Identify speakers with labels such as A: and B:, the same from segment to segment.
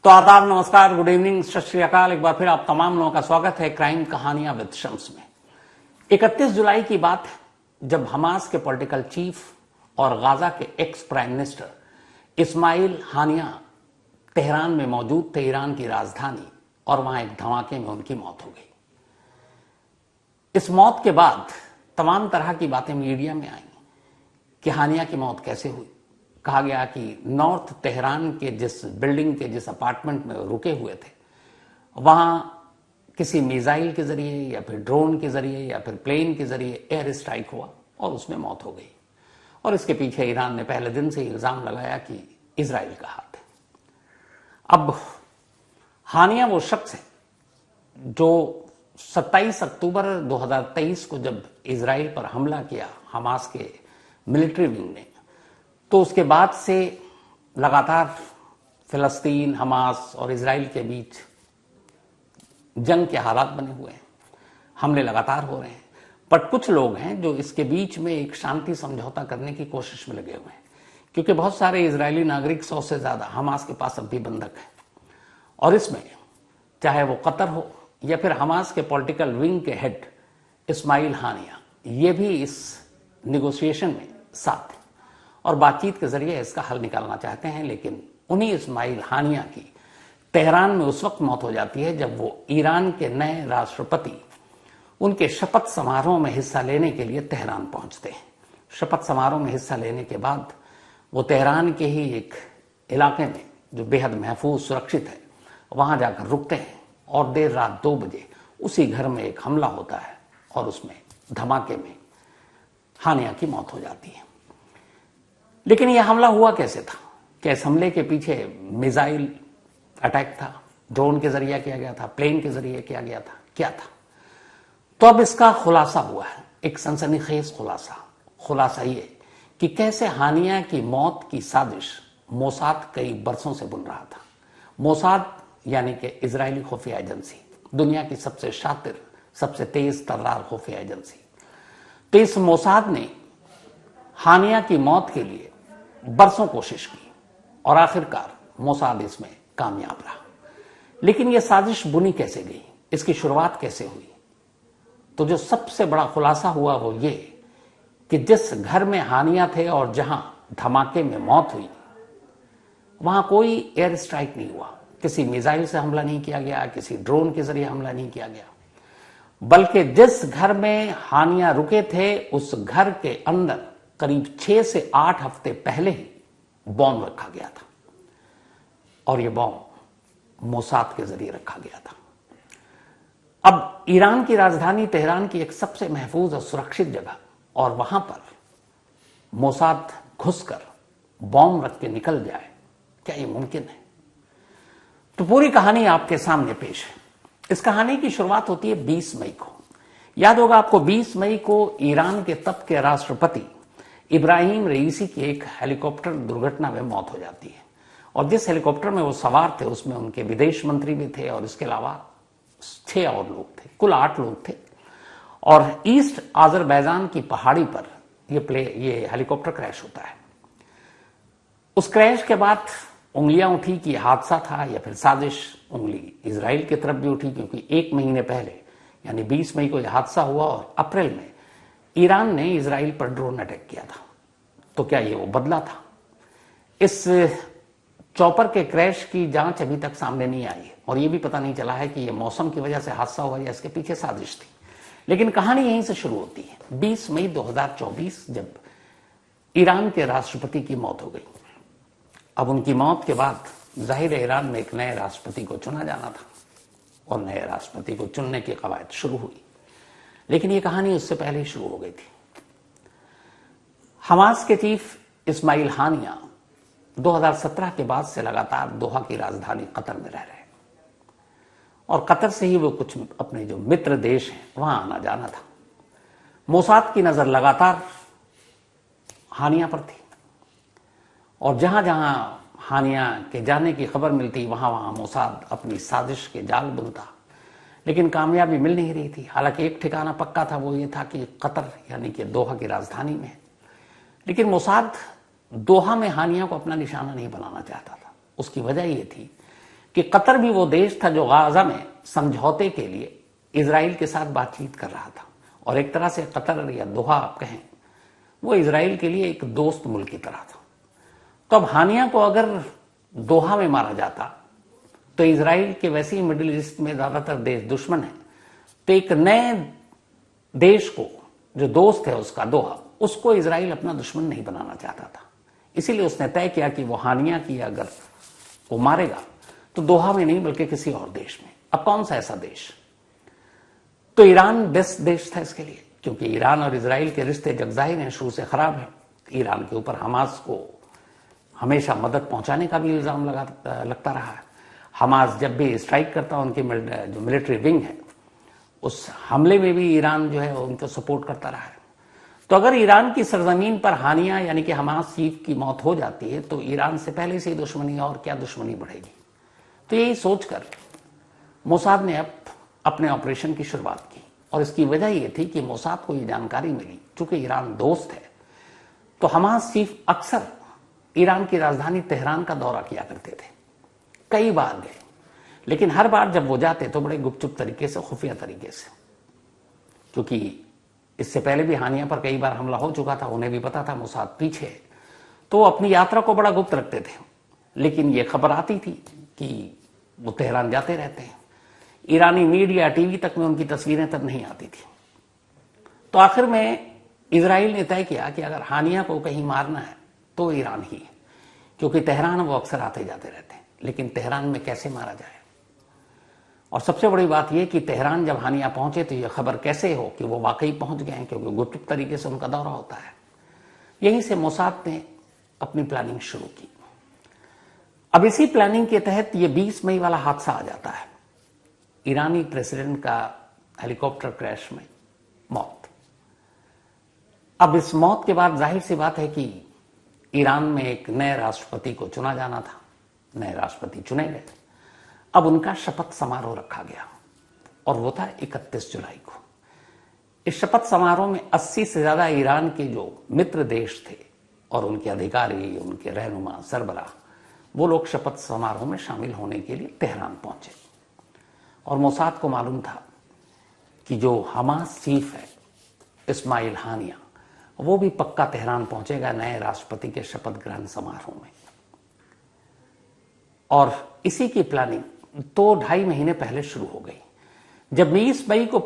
A: तो आदाब, नमस्कार, गुड इवनिंग, सत श्री अकाल। एक बार फिर आप तमाम लोगों का स्वागत है क्राइम कहानियां विद शम्स में। 31 जुलाई की बात है जब हमास के पॉलिटिकल चीफ और गाजा के एक्स प्राइम मिनिस्टर इस्माइल हानिया तेहरान में मौजूद थे, ईरान की राजधानी, और वहां एक धमाके में उनकी मौत हो गई। इस मौत के बाद तमाम तरह की बातें मीडिया में आई कि हानिया की मौत कैसे हुई। कहा गया कि नॉर्थ तेहरान के जिस बिल्डिंग के जिस अपार्टमेंट में रुके हुए थे, वहां किसी मिसाइल के जरिए या फिर ड्रोन के जरिए या फिर प्लेन के जरिए एयर स्ट्राइक हुआ और उसमें मौत हो गई। और इसके पीछे ईरान ने पहले दिन से इल्जाम लगाया कि इजराइल का हाथ है। अब हानिया वो शख्स है जो 27 अक्टूबर 2023 को जब इजराइल पर हमला किया हमास के मिलिट्री विंग ने, तो उसके बाद से लगातार फिलिस्तीन, हमास और इजराइल के बीच जंग के हालात बने हुए हैं, हमले लगातार हो रहे हैं। पर कुछ लोग हैं जो इसके बीच में एक शांति समझौता करने की कोशिश में लगे हुए हैं, क्योंकि बहुत सारे इजरायली नागरिक 100 से ज्यादा हमास के पास अब भी बंधक हैं। और इसमें चाहे वो कतर हो या फिर हमास के पॉलिटिकल विंग के हेड इस्माइल हानिया, ये भी इस निगोशिएशन में साथ हैं और बातचीत के जरिए इसका हल निकालना चाहते हैं। लेकिन उन्हीं इस्माइल हानिया की तेहरान में उस वक्त मौत हो जाती है जब वो ईरान के नए राष्ट्रपति उनके शपथ समारोह में हिस्सा लेने के लिए तेहरान पहुंचते हैं। शपथ समारोह में हिस्सा लेने के बाद वो तेहरान के ही एक इलाके में जो बेहद महफूज सुरक्षित है, वहां जाकर रुकते हैं और देर रात 2 बजे उसी घर में एक हमला होता है और उसमें धमाके में हानिया की मौत हो जाती है। लेकिन यह हमला हुआ कैसे था? क्या इस हमले के पीछे मिसाइल अटैक था, ड्रोन के जरिए किया गया था, प्लेन के जरिए किया गया था, क्या था? तो अब इसका खुलासा हुआ है, एक सनसनीखेज खुलासा ये कि कैसे हानिया की मौत की साजिश मोसाद कई बरसों से बुन रहा था। मोसाद यानी कि इजरायली खुफिया एजेंसी, दुनिया की सबसे शातिर, सबसे तेज तर्रार खुफिया एजेंसी। तो इस मोसाद ने हानिया की मौत के लिए बरसों कोशिश की और आखिरकार मोसाद इसमें कामयाब रहा। लेकिन यह साजिश बुनी कैसे गई, इसकी शुरुआत कैसे हुई? तो जो सबसे बड़ा खुलासा हुआ वो ये कि जिस घर में हानिया थे और जहां धमाके में मौत हुई, वहां कोई एयर स्ट्राइक नहीं हुआ, किसी मिसाइल से हमला नहीं किया गया, किसी ड्रोन के जरिए हमला नहीं किया गया, बल्कि जिस घर में हानिया रुके थे उस घर के अंदर करीब 6 से 8 हफ्ते पहले ही बॉम्ब रखा गया था। और यह बॉम्ब मोसाद के जरिए रखा गया था। अब ईरान की राजधानी तेहरान की एक सबसे महफूज और सुरक्षित जगह, और वहां पर मोसाद घुसकर बॉम्ब रख के निकल जाए, क्या यह मुमकिन है? तो पूरी कहानी आपके सामने पेश है। इस कहानी की शुरुआत होती है 20 मई को। याद होगा आपको, 20 मई को ईरान के तब के राष्ट्रपति इब्राहिम रईसी की एक हेलीकॉप्टर दुर्घटना में मौत हो जाती है। और जिस हेलीकॉप्टर में वो सवार थे उसमें उनके विदेश मंत्री भी थे और इसके अलावा 6 और लोग थे, कुल 8 लोग थे। और ईस्ट आजरबैजान की पहाड़ी पर ये हेलीकॉप्टर क्रैश होता है। उस क्रैश के बाद उंगलियां उठी कि हादसा था या फिर साजिश। उंगली इजराइल की तरफ भी उठी, क्योंकि 1 महीने पहले यानी 20 मई को यह हादसा हुआ और अप्रैल में ईरान ने इजराइल पर ड्रोन अटैक किया था। तो क्या ये वो बदला था? इस चॉपर के क्रैश की जांच अभी तक सामने नहीं आई और ये भी पता नहीं चला है कि ये मौसम की वजह से हादसा हुआ या इसके पीछे साजिश थी। लेकिन कहानी यहीं से शुरू होती है। 20 मई 2024 जब ईरान के राष्ट्रपति की मौत हो गई। अब उनकी मौत के बाद जाहिर है ईरान में एक नए राष्ट्रपति को चुना जाना था और नए राष्ट्रपति को चुनने की कवायद शुरू हुई। लेकिन ये कहानी उससे पहले ही शुरू हो गई थी। हमास के चीफ इस्माइल हानिया 2017 के बाद से लगातार दोहा की राजधानी कतर में रह रहे हैं और कतर से ही वो कुछ अपने जो मित्र देश हैं वहां आना जाना था। मोसाद की नजर लगातार हानिया पर थी और जहां जहां हानिया के जाने की खबर मिलती वहां वहां मोसाद अपनी साजिश के जाल बुनता, लेकिन कामयाबी मिल नहीं रही थी। हालांकि एक ठिकाना पक्का था, वो ये था कि कतर यानी कि दोहा की राजधानी में। लेकिन मोसाद दोहा में हानिया को अपना निशाना नहीं बनाना चाहता था। उसकी वजह ये थी कि कतर भी वो देश था जो गाजा में समझौते के लिए इजराइल के साथ बातचीत कर रहा था, और एक तरह से कतर या दोहा आप कहें, वो इजराइल के लिए एक दोस्त मुल्क की तरह था। तो अब हानिया को अगर दोहा में मारा जाता तो इजराइल के वैसे ही मिडिल ईस्ट में ज्यादातर देश दुश्मन है, तो एक नए देश को जो दोस्त है उसका दोहा, उसको इजराइल अपना दुश्मन नहीं बनाना चाहता था। इसीलिए उसने तय किया कि वो हानिया की अगर वो मारेगा तो दोहा में नहीं बल्कि किसी और देश में। अब कौन सा ऐसा देश? तो ईरान बेस्ट देश था इसके लिए, क्योंकि ईरान और इजराइल के रिश्ते जगजाहिर हैं, शुरू से खराब है। ईरान के ऊपर हमास को हमेशा मदद पहुंचाने का भी इल्जाम लगता रहा है। हमास जब भी स्ट्राइक करता है, उनकी जो मिलिट्री विंग है, उस हमले में भी ईरान जो है उनको सपोर्ट करता रहा है। तो अगर ईरान की सरजमीन पर हानिया यानी कि हमास चीफ की मौत हो जाती है तो ईरान से पहले से ही दुश्मनी, और क्या दुश्मनी बढ़ेगी। तो यही सोचकर मोसाद ने अब अपने ऑपरेशन की शुरुआत की, और इसकी वजह यह थी कि मोसाद को यह जानकारी मिली, चूंकि ईरान दोस्त है तो हमास चीफ अक्सर ईरान की राजधानी तेहरान का दौरा किया करते थे। कई बार गए, लेकिन हर बार जब वो जाते तो बड़े गुपचुप तरीके से, खुफिया तरीके से, क्योंकि इससे पहले भी हानिया पर कई बार हमला हो चुका था, उन्हें भी पता था मोसाद पीछे, तो अपनी यात्रा को बड़ा गुप्त रखते थे। लेकिन ये खबर आती थी कि वो तेहरान जाते रहते हैं। ईरानी मीडिया, टीवी तक में उनकी तस्वीरें तब नहीं आती थी। तो आखिर में इजराइल ने तय किया कि अगर हानिया को कहीं मारना है तो ईरान ही है, क्योंकि तेहरान वो अक्सर आते जाते रहते हैं। लेकिन तेहरान में कैसे मारा जाए? और सबसे बड़ी बात यह कि तेहरान जब हानिया पहुंचे तो यह खबर कैसे हो कि वो वाकई पहुंच गए हैं, क्योंकि गुप्त तरीके से उनका दौरा होता है। यहीं से मोसाद ने अपनी प्लानिंग शुरू की। अब इसी प्लानिंग के तहत ये 20 मई वाला हादसा आ जाता है, ईरानी प्रेसिडेंट का हेलीकॉप्टर क्रैश में मौत। अब इस मौत के बाद जाहिर सी बात है कि ईरान में एक नए राष्ट्रपति को चुना जाना था। नए राष्ट्रपति चुने गए। अब उनका शपथ समारोह रखा गया, और वो था 31 जुलाई को। इस शपथ समारोह में 80 से ज्यादा ईरान के जो मित्र देश थे और उनके अधिकारी, उनके रहनुमा, सरबराह, वो लोग शपथ समारोह में शामिल होने के लिए तेहरान पहुंचे। और मोसाद को मालूम था कि जो हमास चीफ है इस्माइल हानिया, वो भी पक्का तेहरान पहुंचेगा नए राष्ट्रपति के शपथ ग्रहण समारोह में। और इसी की प्लानिंग 2-2.5 महीने पहले शुरू हो गई। जब 20 मई को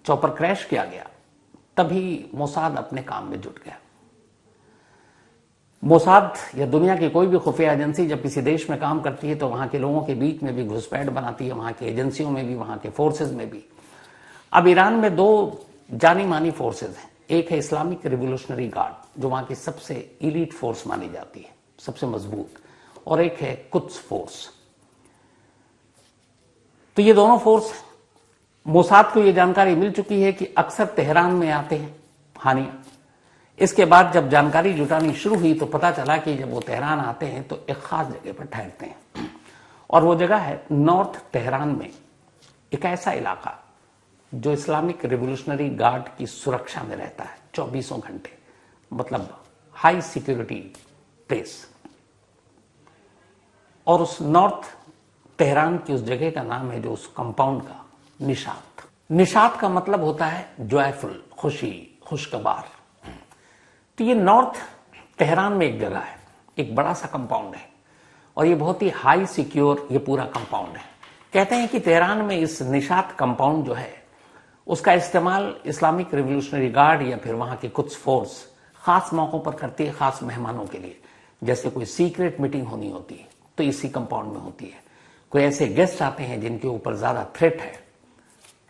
A: चॉपर क्रैश किया गया, तभी मोसाद अपने काम में जुट गया। मोसाद या दुनिया की कोई भी खुफिया एजेंसी जब किसी देश में काम करती है तो वहां के लोगों के बीच में भी घुसपैठ बनाती है, वहां की एजेंसियों में भी, वहां के फोर्सेज में भी। अब ईरान में 2 जानी मानी फोर्सेज हैं। एक है इस्लामिक रिवोल्यूशनरी गार्ड, जो वहां की सबसे इलीट फोर्स मानी जाती है, सबसे मजबूत, और एक है कुद्स फोर्स। तो ये दोनों फोर्स, मोसाद को यह जानकारी मिल चुकी है कि अक्सर तेहरान में आते हैं हानिया। इसके बाद जब जानकारी जुटानी शुरू हुई तो पता चला कि जब वो तेहरान आते हैं तो एक खास जगह पर ठहरते हैं, और वो जगह है नॉर्थ तेहरान में एक ऐसा इलाका जो इस्लामिक रिवोल्यूशनरी गार्ड की सुरक्षा में रहता है 24 घंटे, मतलब हाई सिक्योरिटी प्लेस। और उस नॉर्थ तेहरान की उस जगह का नाम है, जो उस कंपाउंड का, निशात। निशात का मतलब होता है जॉयफुल, खुशी, खुशगवार। तो ये नॉर्थ तेहरान में एक जगह है, एक बड़ा सा कंपाउंड है, और ये बहुत ही हाई सिक्योर ये पूरा कंपाउंड है। कहते हैं कि तेहरान में इस निशात कंपाउंड जो है उसका इस्तेमाल इस्लामिक रिवोल्यूशनरी गार्ड या फिर वहां की कुछ फोर्स खास मौकों पर करती है, खास मेहमानों के लिए। जैसे कोई सीक्रेट मीटिंग होनी होती है तो इसी कंपाउंड में होती है। कोई ऐसे गेस्ट आते हैं जिनके ऊपर ज्यादा थ्रेट है,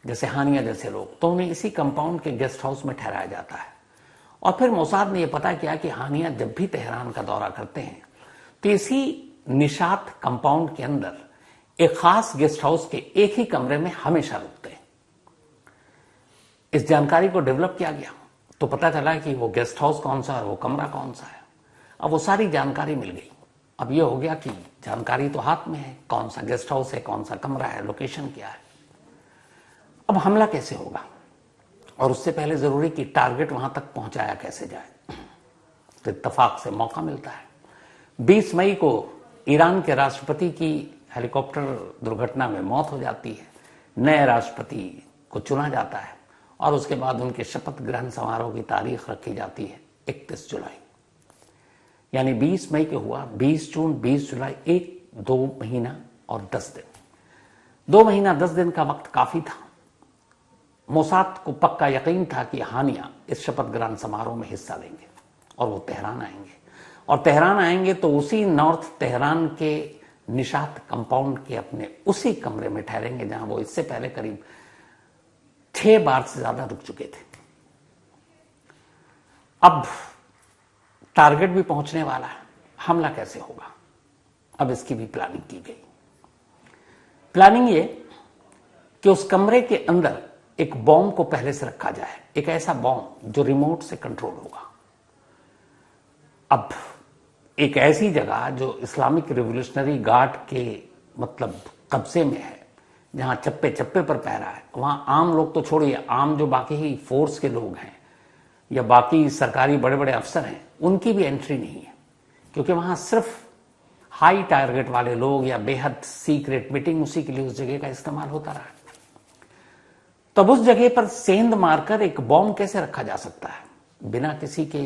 A: जैसे हानिया जैसे लोग, तो उन्हें इसी कंपाउंड के गेस्ट हाउस में ठहराया जाता है। और फिर मोसाद ने यह पता किया कि हानिया जब भी तेहरान का दौरा करते हैं तो इसी निशात कंपाउंड के अंदर एक खास गेस्ट हाउस के एक ही कमरे में हमेशा रुकते हैं। इस जानकारी को डेवलप किया गया तो पता चला कि वो गेस्ट हाउस कौन सा है, वो कमरा कौन सा है। अब वो सारी जानकारी मिल गई। अब ये हो गया कि जानकारी तो हाथ में है, कौन सा गेस्ट हाउस है, कौन सा कमरा है, लोकेशन क्या है। अब हमला कैसे होगा, और उससे पहले जरूरी कि टारगेट वहां तक पहुंचाया कैसे जाए। तो इत्तेफाक से मौका मिलता है। 20 मई को ईरान के राष्ट्रपति की हेलीकॉप्टर दुर्घटना में मौत हो जाती है, नए राष्ट्रपति को चुना जाता है और उसके बाद उनके शपथ ग्रहण समारोह की तारीख रखी जाती है 31 जुलाई। यानी 20 मई के हुआ 20 जून 20 जुलाई, 1-2 महीना और 10 दिन, 2 महीना 10 दिन का वक्त काफी था। मोसाद को पक्का यकीन था कि हानिया इस शपथ ग्रहण समारोह में हिस्सा लेंगे और वो तेहरान आएंगे, और तेहरान आएंगे तो उसी नॉर्थ तेहरान के निशात कंपाउंड के अपने उसी कमरे में ठहरेंगे जहां वो इससे पहले करीब 6 बार से ज्यादा रुक चुके थे। अब टारगेट भी पहुंचने वाला है, हमला कैसे होगा, अब इसकी भी प्लानिंग की गई। प्लानिंग ये कि उस कमरे के अंदर एक बॉम्ब को पहले से रखा जाए, एक ऐसा बॉम्ब जो रिमोट से कंट्रोल होगा। अब एक ऐसी जगह जो इस्लामिक रिवोल्यूशनरी गार्ड के मतलब कब्जे में है, जहां चप्पे चप्पे पर पहरा है, वहां आम लोग तो छोड़िए, आम जो बाकी ही फोर्स के लोग हैं या बाकी सरकारी बड़े बड़े अफसर हैं, उनकी भी एंट्री नहीं है, क्योंकि वहां सिर्फ हाई टारगेट वाले लोग या बेहद सीक्रेट मीटिंग, उसी के लिए उस जगह का इस्तेमाल होता रहा। तब उस जगह पर सेंध मारकर एक बॉम्ब कैसे रखा जा सकता है बिना किसी के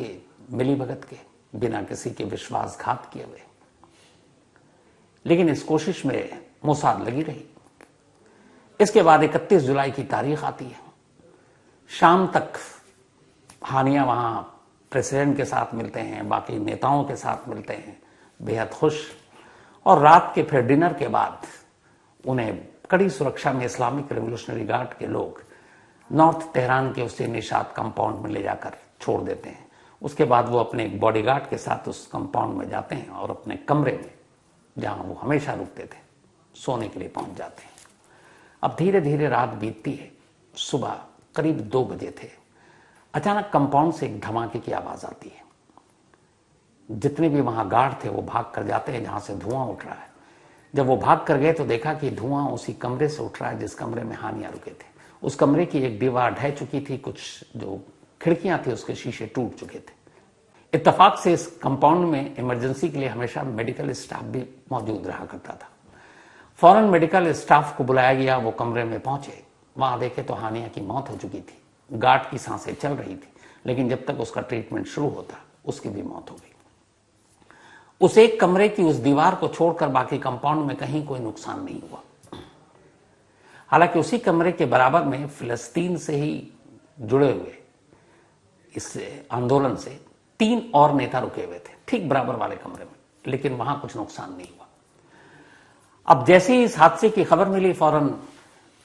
A: मिलीभगत के, बिना किसी के विश्वासघात किए हुए। लेकिन इस कोशिश में मोसाद लगी रही। इसके बाद 31 जुलाई की तारीख आती है। शाम तक हानिया वहां प्रेसिडेंट के साथ मिलते हैं, बाकी नेताओं के साथ मिलते हैं, बेहद खुश, और रात के फिर डिनर के बाद उन्हें कड़ी सुरक्षा में इस्लामिक रिवोल्यूशनरी गार्ड के लोग नॉर्थ तेहरान के उसी निशात कंपाउंड में ले जाकर छोड़ देते हैं। उसके बाद वो अपने एक बॉडीगार्ड के साथ उस कंपाउंड में जाते हैं और अपने कमरे में, जहां वो हमेशा रुकते थे, सोने के लिए पहुंच जाते हैं। अब धीरे धीरे रात बीतती है। सुबह करीब 2 बजे थे। अचानक कंपाउंड से एक धमाके की आवाज आती है। जितने भी वहां गार्ड थे वो भाग कर जाते हैं जहां से धुआं उठ रहा है। जब वो भाग कर गए तो देखा कि धुआं उसी कमरे से उठ रहा है जिस कमरे में हानिया रुके थे। उस कमरे की एक दीवार ढह चुकी थी, कुछ जो खिड़कियां थी उसके शीशे टूट चुके थे। इत्तेफाक से इस कंपाउंड में इमरजेंसी के लिए हमेशा मेडिकल स्टाफ भी मौजूद रहा करता था। फौरन मेडिकल स्टाफ को बुलाया गया। वो कमरे में पहुंचे, वहां देखे तो हानिया की मौत हो चुकी थी। गार्ड की सांसें चल रही थी, लेकिन जब तक उसका ट्रीटमेंट शुरू होता उसकी भी मौत हो गई। उस एक कमरे की उस दीवार को छोड़कर बाकी कंपाउंड में कहीं कोई नुकसान नहीं हुआ। हालांकि उसी कमरे के बराबर में फिलिस्तीन से ही जुड़े हुए इस आंदोलन से 3 और नेता रुके हुए थे, ठीक बराबर वाले कमरे में, लेकिन वहां कुछ नुकसान नहीं हुआ। अब जैसे ही इस हादसे की खबर मिली, फौरन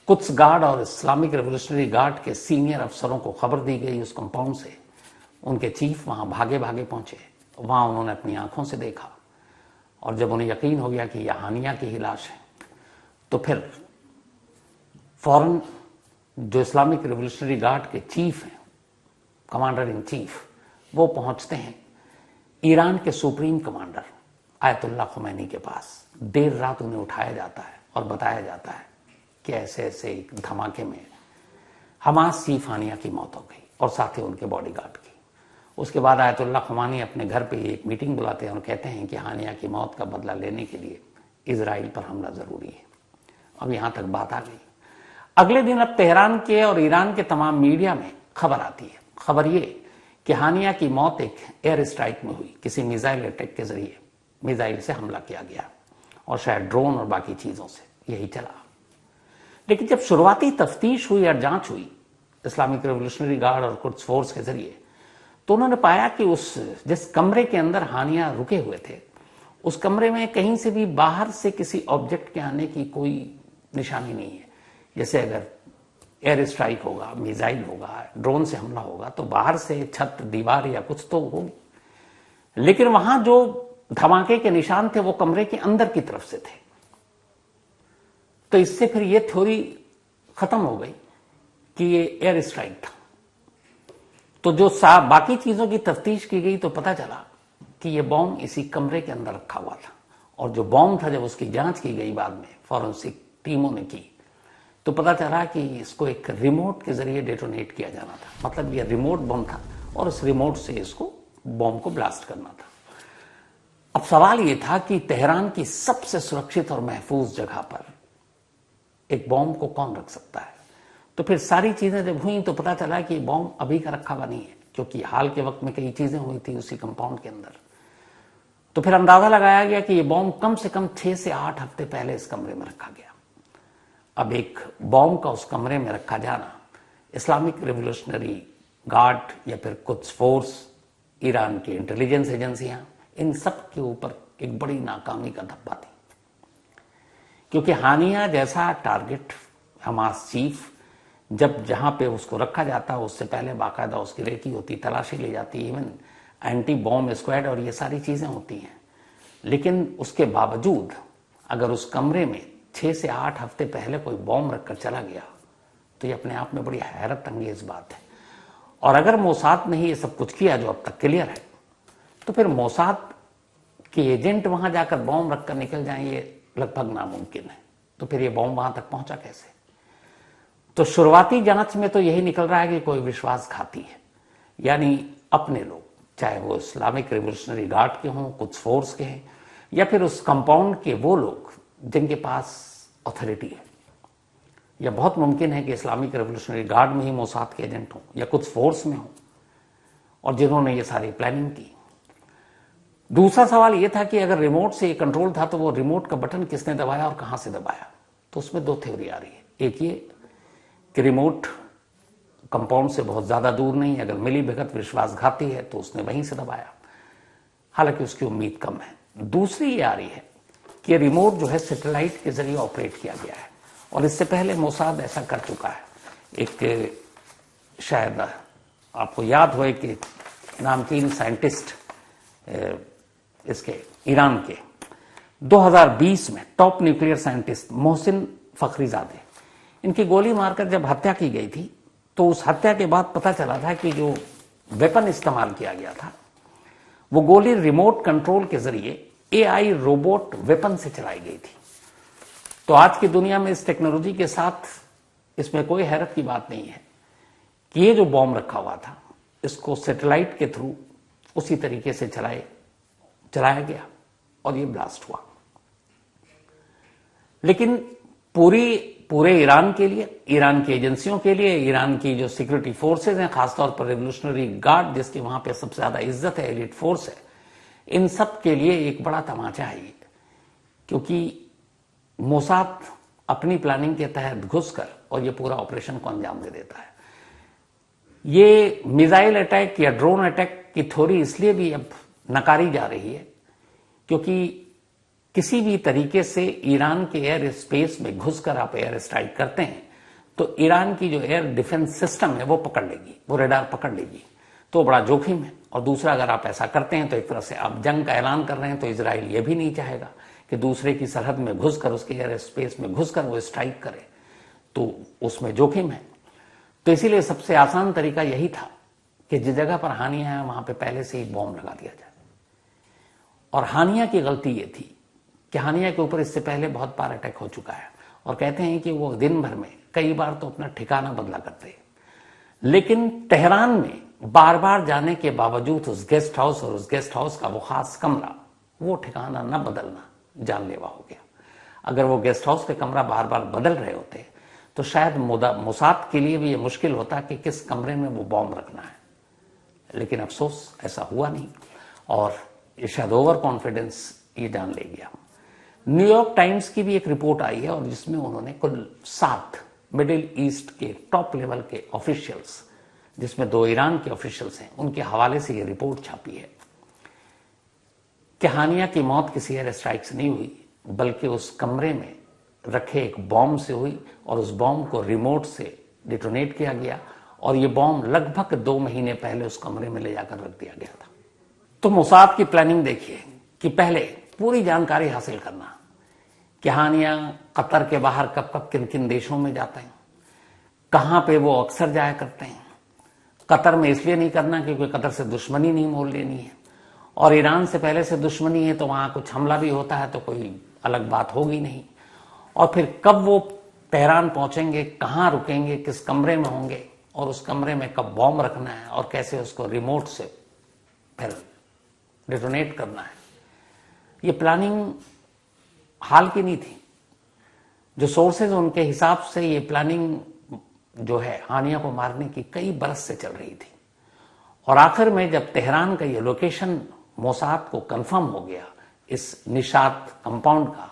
A: कुद्स गार्ड और इस्लामिक रिवोल्यूशनरी गार्ड के सीनियर अफसरों को खबर दी गई उस कंपाउंड से। उनके चीफ वहां भागे भागे पहुंचे। वहां उन्होंने अपनी आंखों से देखा, और जब उन्हें यकीन हो गया कि यह हानिया की ही लाश है, तो फिर फौरन जो इस्लामिक रिवोल्यूशनरी गार्ड के चीफ हैं, कमांडर इन चीफ, वो पहुंचते हैं ईरान के सुप्रीम कमांडर आयतुल्लाह खुमैनी के पास। देर रात उन्हें उठाया जाता है और बताया जाता है कि ऐसे ऐसे एक धमाके में हमास चीफ हानिया की मौत हो गई, और साथ ही उनके बॉडीगार्ड की। उसके बाद आयतुल्लाह खुमैनी अपने घर पे एक मीटिंग बुलाते हैं और कहते हैं कि हानिया की मौत का बदला लेने के लिए इजराइल पर हमला जरूरी है। अब यहां तक बात आ गई। अगले दिन अब तेहरान के और ईरान के तमाम मीडिया में खबर आती है। खबर ये कि हानिया की मौत एक एयर स्ट्राइक में हुई, किसी मिसाइल अटैक के जरिए मिसाइल से हमला किया गया, और शायद ड्रोन और बाकी चीजों से यही चला। लेकिन जब शुरुआती तफ्तीश हुई और जांच हुई इस्लामिक रिवोल्यूशनरी गार्ड और कुद्स फोर्स के जरिए, तो उन्होंने पाया कि उस जिस कमरे के अंदर हानिया रुके हुए थे, उस कमरे में कहीं से भी बाहर से किसी ऑब्जेक्ट के आने की कोई निशानी नहीं है। जैसे अगर एयर स्ट्राइक होगा, मिसाइल होगा, ड्रोन से हमला होगा, तो बाहर से छत, दीवार या कुछ तो होगी, लेकिन वहां जो धमाके के निशान थे वो कमरे के अंदर की तरफ से थे। तो इससे फिर ये थ्योरी खत्म हो गई कि ये एयर स्ट्राइक था। तो जो बाकी चीजों की तफ्तीश की गई तो पता चला कि ये बॉम्ब इसी कमरे के अंदर रखा हुआ था, और जो बॉम्ब था जब उसकी जांच की गई बाद में फॉरेंसिक टीमों ने की, तो पता चला कि इसको एक रिमोट के जरिए डेटोनेट किया जाना था। मतलब ये रिमोट बम था और उस रिमोट से इसको बॉम्ब को ब्लास्ट करना था। अब सवाल यह था कि तेहरान की सबसे सुरक्षित और महफूज जगह पर एक बॉम्ब को कौन रख सकता है। तो फिर सारी चीजें जब हुई तो पता चला कि बॉम्ब अभी का रखा हुआ नहीं है, क्योंकि हाल के वक्त में कई चीजें हुई थी उसी कंपाउंड के अंदर। तो फिर अंदाजा लगाया गया कि यह बॉम्ब कम से कम 6 से 8 हफ्ते पहले इस कमरे में रखा गया। अब एक बॉम्ब का उस कमरे में रखा जाना इस्लामिक रिवोल्यूशनरी गार्ड या फिर कुछ फोर्स, ईरान की इंटेलिजेंस एजेंसियां, इन सब के ऊपर एक बड़ी नाकामी का धब्बा थी, क्योंकि हानिया जैसा टारगेट हमास चीफ जब जहां पे उसको रखा जाता है उससे पहले बाकायदा उसकी रेकी होती, तलाशी ली जाती, इवन एंटी बॉम्ब स्क्वाड और ये सारी चीजें होती हैं। लेकिन उसके बावजूद अगर उस कमरे में 6 से 8 हफ्ते पहले कोई बॉम्ब रखकर चला गया तो ये अपने आप में बड़ी हैरत अंगेज बात है। और अगर मोसाद ने ही ये सब कुछ किया जो अब तक क्लियर है, तो फिर मोसाद के एजेंट वहां जाकर बॉम्ब रखकर निकल जाएं ये लगभग नामुमकिन है। तो फिर ये बॉम्ब वहां तक पहुंचा कैसे? तो शुरुआती जांच में तो यही निकल रहा है कि कोई विश्वासघाती है, यानी अपने लोग, चाहे वो इस्लामिक रिवोल्यूशनरी गार्ड के हों, कुछ फोर्स के हैं, या फिर उस कंपाउंड के वो लोग जिनके पास अथॉरिटी है। या बहुत मुमकिन है कि इस्लामिक रिवोल्यूशनरी गार्ड में ही मोसाद के एजेंट हों या कुछ फोर्स में हों और जिन्होंने ये सारी प्लानिंग की। दूसरा सवाल यह था कि अगर रिमोट से कंट्रोल था तो वो रिमोट का बटन किसने दबाया और कहां से दबाया। तो उसमें 2 थ्योरी आ रही है। एक ये कि रिमोट कंपाउंड से बहुत ज्यादा दूर नहीं, अगर मिली भगत विश्वासघाती है तो उसने वहीं से दबाया, हालांकि उसकी उम्मीद कम है। दूसरी ये आ रही है कि रिमोट जो है सैटेलाइट के जरिए ऑपरेट किया गया है और इससे पहले मोसाद ऐसा कर चुका है। एक शायद आपको याद हो कि नामचीन साइंटिस्ट इसके ईरान के 2020 में top nuclear scientist Mohsin Fakhrizadeh, इनकी गोली मारकर जब हत्या की गई थी तो उस हत्या के बाद पता चला था कि जो वेपन इस्तेमाल किया गया था वो गोली रिमोट कंट्रोल के जरिए एआई रोबोट वेपन से चलाई गई थी। तो आज की दुनिया में इस टेक्नोलॉजी के साथ इसमें कोई हैरत की बात नहीं है कि ये जो बॉम्ब रखा हुआ था इसको सैटेलाइट के थ्रू उसी तरीके से चलाया गया और ये ब्लास्ट हुआ। लेकिन पूरे ईरान के लिए, ईरान की एजेंसियों के लिए, ईरान की जो सिक्योरिटी फोर्सेज हैं, खासतौर पर रिवोल्यूशनरी गार्ड जिसकी वहां पे सबसे ज्यादा इज्जत है, एलिट फोर्स है, इन सब के लिए एक बड़ा तमाचा है ये। क्योंकि मोसाद अपनी प्लानिंग के तहत घुसकर और ये पूरा ऑपरेशन को अंजाम दे देता है। ये मिसाइल अटैक या ड्रोन अटैक की थ्योरी इसलिए भी अब नकारी जा रही है क्योंकि किसी भी तरीके से ईरान के एयर स्पेस में घुसकर आप एयर स्ट्राइक करते हैं तो ईरान की जो एयर डिफेंस सिस्टम है वो पकड़ लेगी, वो रडार पकड़ लेगी, तो बड़ा जोखिम है। और दूसरा, अगर आप ऐसा करते हैं तो एक तरह से आप जंग का ऐलान कर रहे हैं, तो इजराइल ये भी नहीं चाहेगा कि दूसरे की सरहद में घुसकर, उसके एयर स्पेस में घुसकर वो स्ट्राइक करे, तो उसमें जोखिम है। तो इसीलिए सबसे आसान तरीका यही था कि जिस जगह पर हानिया है वहां पे पहले से ही बॉम्ब लगा दिया जाए। और हानिया की गलती ये थी कि हानिया के ऊपर इससे पहले बहुत बार अटैक हो चुका है और कहते हैं कि वो दिन भर में कई बार तो अपना ठिकाना बदला करते हैं, लेकिन तेहरान में बार बार जाने के बावजूद उस गेस्ट हाउस और उस गेस्ट हाउस का वो खास कमरा, वो ठिकाना न बदलना जानलेवा हो गया। अगर वो गेस्ट हाउस के कमरा बार बार बदल रहे होते तो शायद मोसाद के लिए भी ये मुश्किल होता कि किस कमरे में वो बॉम्ब रखना है। लेकिन अफसोस ऐसा हुआ नहीं और शायद ओवर कॉन्फिडेंस ये जान ले गया। न्यूयॉर्क टाइम्स की भी एक रिपोर्ट आई है और जिसमें उन्होंने कुल 7 मिडिल ईस्ट के टॉप लेवल के ऑफिशियल्स, जिसमें 2 ईरान के ऑफिशियल्स हैं, उनके हवाले से ये रिपोर्ट छापी है कि हानिया की मौत किसी एयर स्ट्राइक से नहीं हुई बल्कि उस कमरे में रखे एक बॉम्ब से हुई और उस बॉम्ब को रिमोट से डिटोनेट किया गया और ये बॉम्ब लगभग 2 महीने पहले उस कमरे में ले जाकर रख दिया गया था। तो मोसाद की प्लानिंग देखिए कि पहले पूरी जानकारी हासिल करना कि हानिया कतर के बाहर कब कब किन किन देशों में जाते हैं, कहां पे वो अक्सर जाया करते हैं। कतर में इसलिए नहीं करना क्योंकि कतर से दुश्मनी नहीं मोल लेनी है और ईरान से पहले से दुश्मनी है तो वहां कुछ हमला भी होता है तो कोई अलग बात होगी नहीं। और फिर कब वो तेहरान पहुंचेंगे, कहां रुकेंगे, किस कमरे में होंगे और उस कमरे में कब बॉम्ब रखना है और कैसे उसको रिमोट से फिर डिटोनेट करना है। ये प्लानिंग हाल की नहीं थी। जो सोर्सेज उनके हिसाब से ये प्लानिंग जो है हानिया को मारने की कई बरस से चल रही थी। और आखिर में जब तेहरान का ये लोकेशन मोसाद को कंफर्म हो गया इस निशात कंपाउंड का,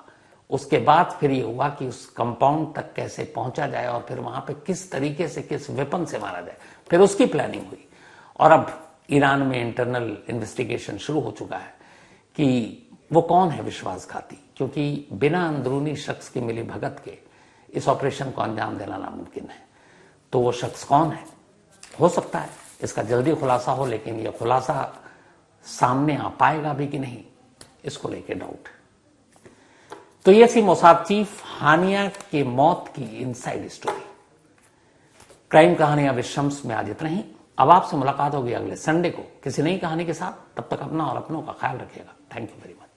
A: उसके बाद फिर ये हुआ कि उस कंपाउंड तक कैसे पहुंचा जाए और फिर वहां पे किस तरीके से, किस वेपन से मारा जाए, फिर उसकी प्लानिंग हुई। और अब ईरान में इंटरनल इन्वेस्टिगेशन शुरू हो चुका है कि वो कौन है विश्वासघाती, क्योंकि बिना अंदरूनी शख्स की मिली भगत के इस ऑपरेशन को अंजाम देना नामुमकिन है। तो वो शख्स कौन है? हो सकता है इसका जल्दी खुलासा हो, लेकिन यह खुलासा सामने आ पाएगा भी कि नहीं, इसको लेके डाउट है। तो ये थी मोसाद चीफ हानिया की मौत की इनसाइड स्टोरी। क्राइम कहानियां विद शम्स में आज इतना ही। अब आपसे मुलाकात होगी अगले संडे को किसी नई कहानी के साथ। तब तक अपना और अपनों का ख्याल रखिएगा। Thank you very much.